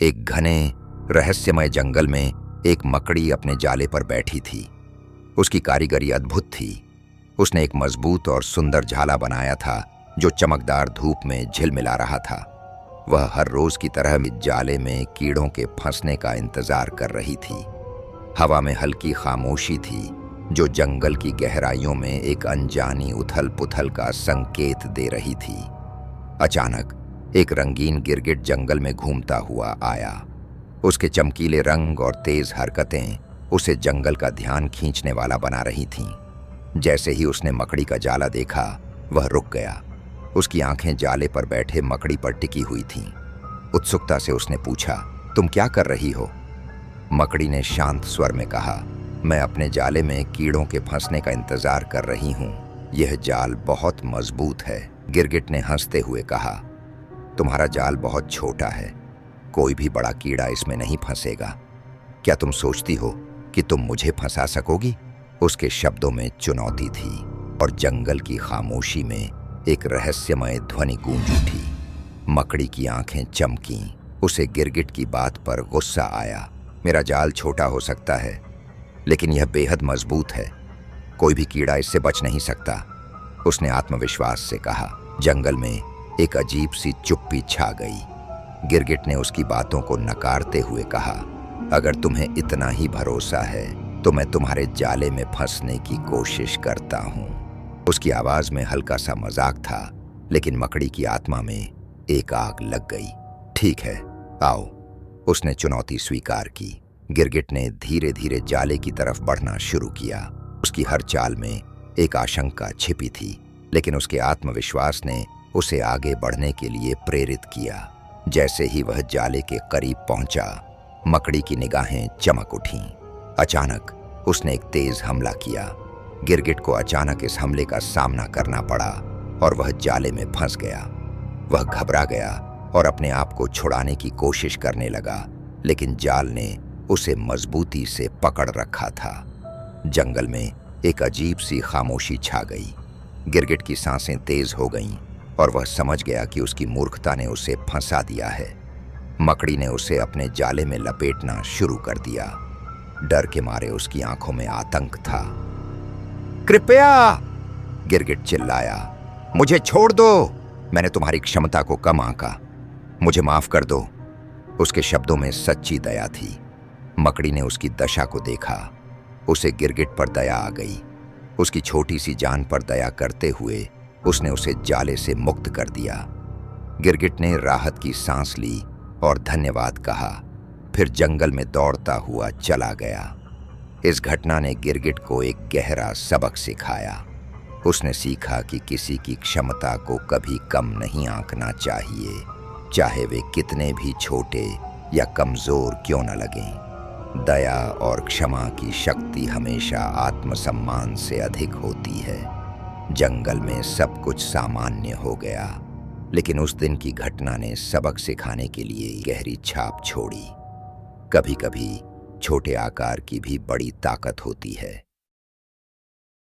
एक घने रहस्यमय जंगल में एक मकड़ी अपने जाले पर बैठी थी। उसकी कारीगरी अद्भुत थी। उसने एक मजबूत और सुंदर जाला बनाया था जो चमकदार धूप में झिलमिला रहा था। वह हर रोज की तरह इस जाले में कीड़ों के फंसने का इंतजार कर रही थी। हवा में हल्की खामोशी थी जो जंगल की गहराइयों में एक अनजानी उथल पुथल का संकेत दे रही थी। अचानक एक रंगीन गिरगिट जंगल में घूमता हुआ आया। उसके चमकीले रंग और तेज हरकतें उसे जंगल का ध्यान खींचने वाला बना रही थीं। जैसे ही उसने मकड़ी का जाला देखा, वह रुक गया। उसकी आंखें जाले पर बैठे मकड़ी पर टिकी हुई थीं। उत्सुकता से उसने पूछा, तुम क्या कर रही हो? मकड़ी ने शांत स्वर में कहा, मैं अपने जाले में कीड़ों के फंसने का इंतजार कर रही हूँ। यह जाल बहुत मजबूत है। गिरगिट ने हंसते हुए कहा, तुम्हारा जाल बहुत छोटा है, कोई भी बड़ा कीड़ा इसमें नहीं फंसेगा। क्या तुम सोचती हो कि तुम मुझे फंसा सकोगी? उसके शब्दों में चुनौती थी और जंगल की खामोशी में एक रहस्यमय ध्वनि गूंज उठी। मकड़ी की आंखें चमकीं। उसे गिरगिट की बात पर गुस्सा आया। मेरा जाल छोटा हो सकता है, लेकिन यह बेहद मजबूत है। कोई भी कीड़ा इससे बच नहीं सकता, उसने आत्मविश्वास से कहा। जंगल में एक अजीब सी चुप्पी छा गई। गिरगिट ने उसकी बातों को नकारते हुए कहा, अगर तुम्हें इतना ही भरोसा है तो मैं तुम्हारे जाले में फंसने की कोशिश करता हूँ। उसकी आवाज में हल्का सा मजाक था, लेकिन मकड़ी की आत्मा में एक आग लग गई। ठीक है, आओ, उसने चुनौती स्वीकार की। गिरगिट ने धीरे धीरे जाले की तरफ बढ़ना शुरू किया। उसकी हर चाल में एक आशंका छिपी थी, लेकिन उसके आत्मविश्वास ने उसे आगे बढ़ने के लिए प्रेरित किया। जैसे ही वह जाले के करीब पहुंचा, मकड़ी की निगाहें चमक उठीं। अचानक उसने एक तेज हमला किया। गिरगिट को अचानक इस हमले का सामना करना पड़ा और वह जाले में फंस गया। वह घबरा गया और अपने आप को छुड़ाने की कोशिश करने लगा, लेकिन जाल ने उसे मजबूती से पकड़ रखा था। जंगल में एक अजीब सी खामोशी छा गई। गिरगिट की सांसें तेज हो गईं और वह समझ गया कि उसकी मूर्खता ने उसे फंसा दिया है। मकड़ी ने उसे अपने जाले में लपेटना शुरू कर दिया। डर के मारे उसकी आंखों में आतंक था। कृपया! गिरगिट चिल्लाया, मुझे छोड़ दो। मैंने तुम्हारी क्षमता को कम आंका, मुझे माफ कर दो। उसके शब्दों में सच्ची दया थी। मकड़ी ने उसकी दशा को देखा। उसे गिरगिट पर दया आ गई। उसकी छोटी सी जान पर दया करते हुए उसने उसे जाले से मुक्त कर दिया। गिरगिट ने राहत की सांस ली और धन्यवाद कहा, फिर जंगल में दौड़ता हुआ चला गया। इस घटना ने गिरगिट को एक गहरा सबक सिखाया। उसने सीखा कि किसी की क्षमता को कभी कम नहीं आंकना चाहिए, चाहे वे कितने भी छोटे या कमजोर क्यों न लगें। दया और क्षमा की शक्ति हमेशा आत्मसम्मान से अधिक होती है। जंगल में सब कुछ सामान्य हो गया, लेकिन उस दिन की घटना ने सबक सिखाने के लिए गहरी छाप छोड़ी। कभी कभी छोटे आकार की भी बड़ी ताकत होती है।